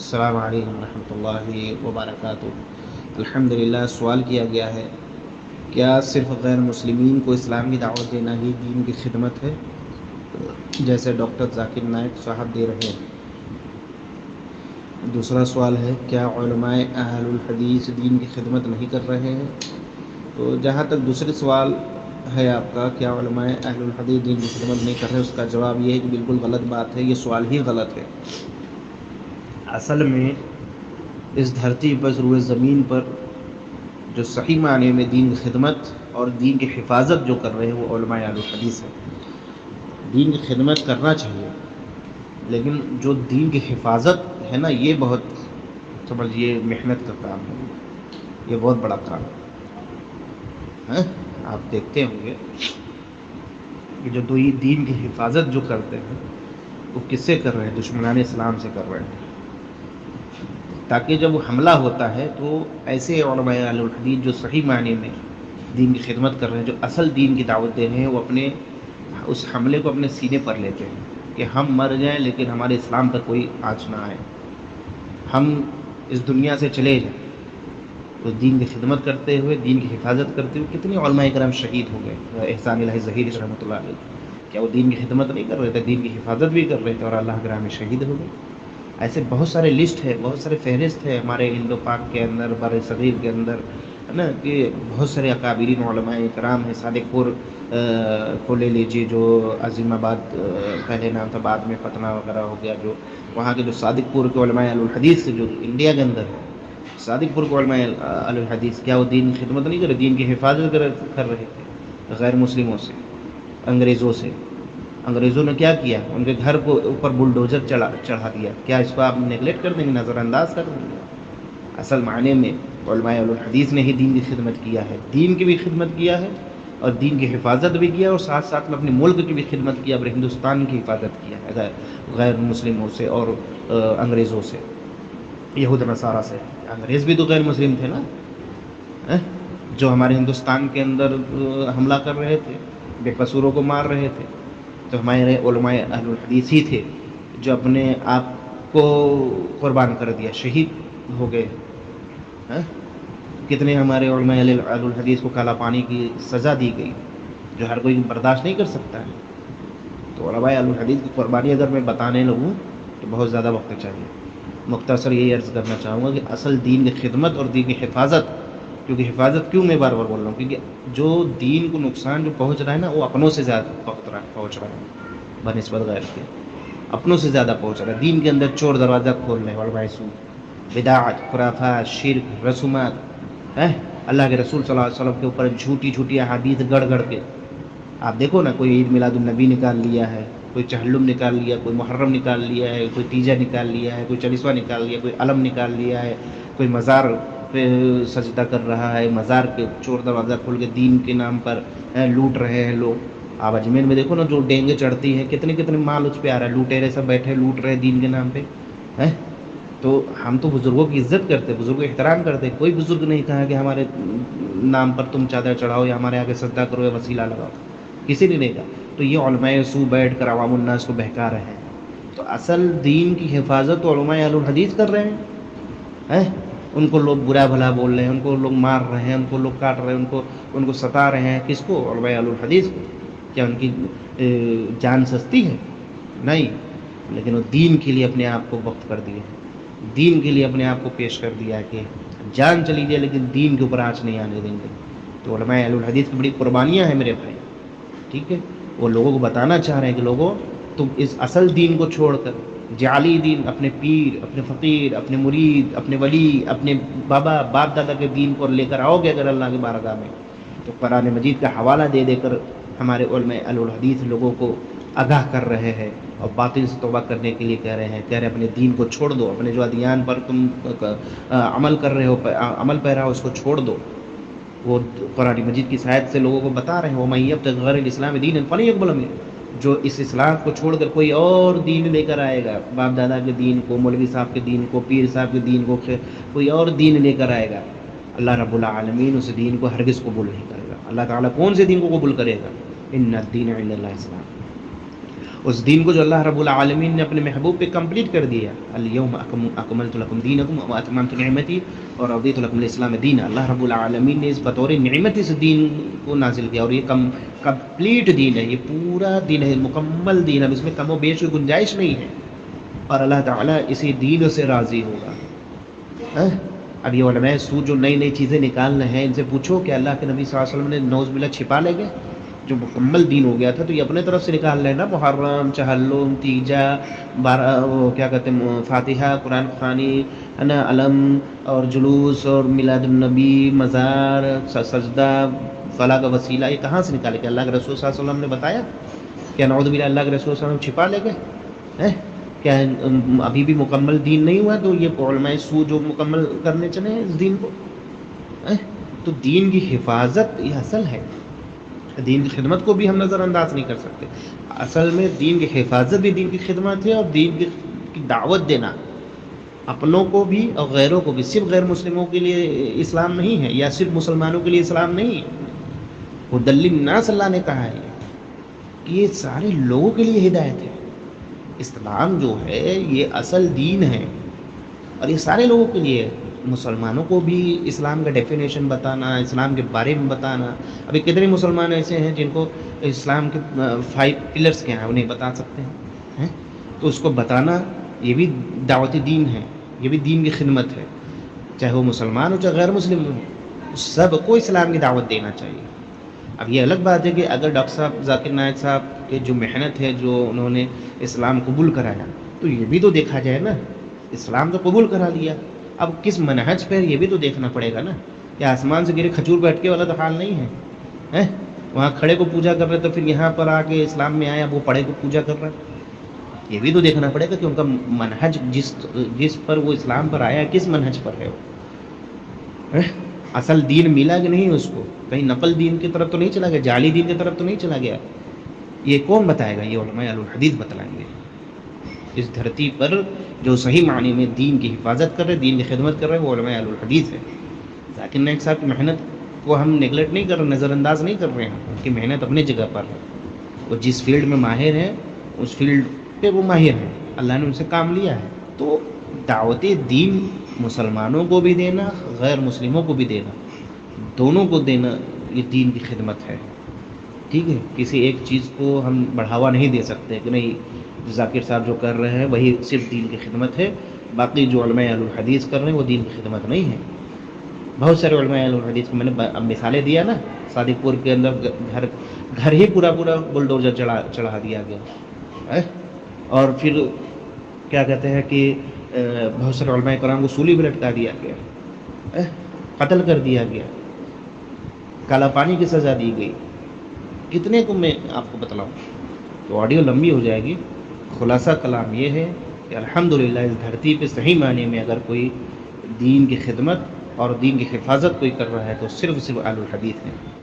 السلام علیکم ورحمۃ اللہ وبرکاتہ۔ الحمدللہ، سوال کیا گیا ہے کیا صرف غیر مسلمین کو اسلام کی دعوت دینا ہی دین کی خدمت ہے، جیسے ڈاکٹر ذاکر نائک صاحب دے رہے ہیں؟ دوسرا سوال ہے کیا علماء اہل الحدیث دین کی خدمت نہیں کر رہے ہیں؟ تو جہاں تک دوسرے سوال ہے آپ کا، کیا علماء اہل الحدیث دین کی خدمت نہیں کر رہے، اس کا جواب یہ ہے کہ بالکل غلط بات ہے، یہ سوال ہی غلط ہے۔ اصل میں اس دھرتی پر، روئے زمین پر، جو صحیح معنی میں دین کی خدمت اور دین کی حفاظت جو کر رہے ہیں وہ علماء اہل الحدیث ہیں۔ دین کی خدمت کرنا چاہیے، لیکن جو دین کی حفاظت ہے نا، یہ بہت سمجھیے محنت کا کام ہے، یہ بہت بڑا کام ہے۔ آپ دیکھتے ہوں گے کہ جو دین کی حفاظت جو کرتے ہیں وہ کس سے کر رہے ہیں؟ دشمنان اسلام سے کر رہے ہیں، تاکہ جب حملہ ہوتا ہے تو ایسے علماء اہل الحدیث جو صحیح معنی میں دین کی خدمت کر رہے ہیں، جو اصل دین کی دعوت دے رہے ہیں، وہ اپنے اس حملے کو اپنے سینے پر لیتے ہیں کہ ہم مر جائیں لیکن ہمارے اسلام پر کوئی آنچ نہ آئے، ہم اس دنیا سے چلے جائیں۔ اس دین کی خدمت کرتے ہوئے، دین کی حفاظت کرتے ہوئے کتنے علماء کرام شہید ہو گئے۔ احسان الہی ظہیری رحمۃ اللہ علیہ، کیا وہ دین کی خدمت نہیں کر رہے تھے؟ دین کی حفاظت بھی کر رہے تھے اور اللہ کے راہ میں شہید ہو گئے۔ ایسے بہت سارے لسٹ ہے، بہت سارے فہرست ہے ہمارے ہند و پاک کے اندر، بر صغیر کے اندر، ہے نا، کہ بہت سارے اکابرین علماء کرام ہیں۔ صادق پور کو لے لیجیے، جو عظیم آباد پہلے نام تھا، بعد میں فتنہ وغیرہ ہو گیا، جو وہاں کے جو صادق پور کے علماء اہل الحدیث جو انڈیا کے اندر ہے، صادق پور کے علماء اہل الحدیث، کیا وہ دین کی خدمت نہیں کر رہے؟ دین کی حفاظت کر رہے تھے غیر مسلموں سے، انگریزوں سے۔ انگریزوں نے کیا کیا؟ ان کے گھر کو اوپر بلڈوزر چڑھا دیا۔ کیا اس کو آپ نیگلیکٹ کر دیں گے، نظر انداز کر دیں گے؟ اصل معنی میں علماء اہل الحدیث نے ہی دین کی خدمت کیا ہے، دین کی بھی خدمت کیا ہے اور دین کی حفاظت بھی کیا، اور ساتھ ساتھ میں اپنے ملک کی بھی خدمت کیا، اپنے ہندوستان کی حفاظت کیا ہے غیر مسلموں سے اور انگریزوں سے، یہود نصارہ سے۔ انگریز بھی تو غیر مسلم تھے نا، جو ہمارے ہندوستان کے اندر حملہ کر رہے تھے، بے قصوروں کو مار رہے تھے، تو ہمارے علماء اہل الحدیث ہی تھے جو اپنے آپ کو قربان کر دیا، شہید ہو گئے۔ کتنے ہمارے علماء اہل الحدیث کو کالا پانی کی سزا دی گئی، جو ہر کوئی برداشت نہیں کر سکتا ہے۔ تو علماء اہل الحدیث کی قربانی اگر میں بتانے لگوں تو بہت زیادہ وقت چاہیے۔ مختصر یہی عرض کرنا چاہوں گا کہ اصل دین کی خدمت اور دین کی حفاظت، کیونکہ حفاظت کیوں میں بار بار بول رہا ہوں، کیونکہ جو دین کو نقصان جو پہنچ رہا ہے نا، وہ اپنوں سے زیادہ پہنچ رہا ہے بنسبت غیر کے، اپنوں سے زیادہ پہنچ رہا ہے۔ دین کے اندر چور دروازہ کھول رہے ہیں، علماء سود، بدعت، خرافات، شرک، رسومات، اللہ کے رسول صلی اللہ علیہ وسلم کے اوپر جھوٹی احادیث گڑھ کے۔ آپ دیکھو نا، کوئی عید میلاد النبی نکال لیا ہے، کوئی چہلم نکال لیا، کوئی محرم نکال لیا ہے، کوئی تیجا نکال لیا ہے، کوئی چالیسواں نکال لیا، کوئی علم نکال لیا ہے، کوئی مزار پہ سجدہ کر رہا ہے، مزار کے چور دروازہ کھول کے دین کے نام پر لوٹ رہے ہیں لوگ۔ آپ اجمیر میں دیکھو نا، جو ڈینگے چڑھتی ہیں، کتنے مال اس پہ آ رہا ہے، لوٹیرے سب بیٹھے لوٹ رہے ہیں دین کے نام پہ۔ تو ہم تو بزرگوں کی عزت کرتے، بزرگوں کا احترام کرتے، کوئی بزرگ نہیں کہا کہ ہمارے نام پر تم چادر چڑھاؤ یا ہمارے آگے سجدہ کرو یا وسیلہ لگاؤ، کسی نے نہیں کہا۔ تو یہ علماء سو بیٹھ کر عوام الناس کو بہکا رہے ہیں۔ تو اصل دین کی حفاظت تو علماء اہل الحدیث کر رہے ہیں۔ ان کو لوگ برا بھلا بول رہے ہیں، ان کو لوگ مار رہے ہیں، ان کو لوگ کاٹ رہے ہیں، ان کو ستا رہے ہیں۔ کس کو؟ علماء اہل الحدیث کو۔ کیا ان کی جان سستی ہے؟ نہیں، لیکن وہ دین کے لیے اپنے آپ کو وقف کر دیے، دین کے لیے اپنے آپ کو پیش کر دیا ہے کہ جان چلی جائے لیکن دین کے اوپر آنچ نہیں آنے دیں گے۔ تو علماء اہل الحدیث کی بڑی قربانیاں ہیں میرے بھائی، ٹھیک ہے؟ وہ لوگوں کو بتانا چاہ رہے ہیں کہ لوگوں، تم اس اصل دین کو چھوڑ کر جعلی دین، اپنے پیر، اپنے فقیر، اپنے مرید، اپنے ولی، اپنے باپ دادا کے دین کو لے کر آؤ گے اگر اللہ کی بارگاہ میں، تو قرآن مجید کا حوالہ دے کر ہمارے علماء اہل الحدیث لوگوں کو آگاہ کر رہے ہیں اور باطل سے توبہ کرنے کے لیے کہہ رہے ہیں اپنے دین کو چھوڑ دو، اپنے جو ادیان پر تم عمل کر رہے ہو، عمل پیرا ہو، اس کو چھوڑ دو۔ وہ قرآن مجید کی آیت سے لوگوں کو بتا رہے ہیں، وَمَن يَبْتَغِ غَيْرَ الْإِسْلَامِ دِينًا فَلَن يُقْبَلَ مِنْهُ، جو اس اسلام کو چھوڑ کر کوئی اور دین لے کر آئے گا، باپ دادا کے دین کو، مولوی صاحب کے دین کو، پیر صاحب کے دین کو، کوئی اور دین لے کر آئے گا، اللہ رب العالمین اس دین کو ہرگز قبول نہیں کرے گا۔ اللہ تعالیٰ کون سے دین کو قبول کرے گا؟ ان الدین عند اللہ اسلام۔ اس دین کو جو اللہ رب العالمین نے اپنے محبوب پہ کمپلیٹ کر دیا. الیوم اکملت لکم دینکم واتممت نعمتی اور رضیت لکم الاسلام دینا. اللہ رب العالمین نے اس بطور نعمت اس دین کو نازل کیا اور یہ کمپلیٹ دین ہے, یہ پورا دین ہے, مکمل دین ہے, اس میں کم و بیش کی گنجائش نہیں ہے, اور اللہ تعالیٰ اسی دین سے راضی ہوگا. اب یہ علماء سو جو نئی نئی چیزیں نکالنا ہیں, ان سے پوچھو کہ اللہ کے نبی صلی اللہ علیہ وسلم نے نوز باللہ چھپا لے گئے جو مکمل دین ہو گیا تھا, تو یہ اپنے طرف سے نکال لینا. محرم, چہلم, تیجا, وہ کیا کہتے ہیں, فاتحہ, قرآن خوانی, ہے نا, علم اور جلوس اور میلاد النبی, مزار, سجدہ, فلاح کا وسیلہ, یہ کہاں سے نکالے؟ کہ اللہ کے رسول صلی اللہ علیہ وسلم نے بتایا؟ کیا نعوذ باللہ اللہ کے رسول صلی اللہ علیہ وسلم چھپا لے گئے؟ کیا ابھی بھی مکمل دین نہیں ہوا؟ تو یہ علماء سو جو مکمل کرنے چلے ہیں اس دین کو. تو دین کی حفاظت یہ اصل ہے. دین کی خدمت کو بھی ہم نظر انداز نہیں کر سکتے. اصل میں دین کی حفاظت بھی دین کی خدمت ہے, اور دین کی دعوت دینا اپنوں کو بھی اور غیروں کو بھی. صرف غیر مسلموں کے لیے اسلام نہیں ہے, یا صرف مسلمانوں کے لیے اسلام نہیں ہے. ہدی للناس اللہ نے کہا ہے کہ یہ سارے لوگوں کے لیے ہدایت ہے. اسلام جو ہے یہ اصل دین ہے اور یہ سارے لوگوں کے لیے ہے. مسلمانوں کو بھی اسلام کا ڈیفینیشن بتانا, اسلام کے بارے میں بتانا. ابھی کتنے مسلمان ایسے ہیں جن کو اسلام کے 5 پلرز کیا ہیں انہیں بتا سکتے ہیں, تو اس کو بتانا یہ بھی دعوت دین ہے, یہ بھی دین کی خدمت ہے. چاہے وہ مسلمان ہو چاہے غیر مسلم ہو, سب کو اسلام کی دعوت دینا چاہیے. اب یہ الگ بات ہے کہ اگر ڈاکٹر صاحب ذاکر نائک صاحب کے جو محنت ہے, جو انہوں نے اسلام قبول کرایا, تو یہ بھی تو دیکھا جائے نا. اسلام تو قبول کرا لیا, اب کس منہج پر یہ بھی تو دیکھنا پڑے گا نا. کہ آسمان سے گرے کھجور بیٹھ کے والا تو حال نہیں ہے. وہاں کھڑے کو پوجا کر رہے تو پھر یہاں پر آ کے اسلام میں آیا وہ پڑھے کو پوجا کر رہا ہے. یہ بھی تو دیکھنا پڑے گا کہ ان کا منہج جس پر وہ اسلام پر آیا کس منہج پر ہے وہ. اصل دین ملا کہ نہیں اس کو؟ کہیں نقل دین کی طرف تو نہیں چلا گیا, جعلی دین کی طرف تو نہیں چلا گیا. یہ کون بتائے گا؟ یہ علماء اہل الحدیث بتلائیں گے. اس دھرتی پر جو صحیح معنی میں دین کی حفاظت کر رہے, دین کی خدمت کر رہے ہیں, وہ علماء اہل الحدیث ہے. ذاکر نائک صاحب کی محنت کو ہم نیگلیکٹ نہیں کر رہے, نظر انداز نہیں کر رہے ہیں. ان کی محنت اپنی جگہ پر ہے. وہ جس فیلڈ میں ماہر ہیں اس فیلڈ پہ وہ ماہر ہیں, اللہ نے ان سے کام لیا ہے. تو دعوت دین مسلمانوں کو بھی دینا, غیر مسلموں کو بھی دینا, دونوں کو دینا, یہ دین کی خدمت ہے. ٹھیک ہے, کسی ایک چیز کو ہم بڑھاوا نہیں دے سکتے کہ نہیں ذاکر صاحب جو کر رہے ہیں وہی صرف دین کی خدمت ہے, باقی جو علماء اہل الحدیث کر رہے ہیں وہ دین کی خدمت نہیں ہے. بہت سارے علماء اہل الحدیث کو میں نے مثالیں دیا نا. صادق پور کے اندر گھر ہی پورا بلڈوزر چڑھا دیا گیا, اور پھر کیا کہتے ہیں کہ بہت سارے علماء کرام کو سولی بھی لٹکا دیا گیا, قتل کر دیا گیا, کالا پانی کی سزا دی گئی. کتنے کو میں آپ کو بتلاؤں, تو آڈیو لمبی ہو جائے گی. خلاصہ کلام یہ ہے کہ الحمدللہ اس دھرتی پہ صحیح معنی میں اگر کوئی دین کی خدمت اور دین کی حفاظت کوئی کر رہا ہے تو صرف اہل الحدیث ہیں.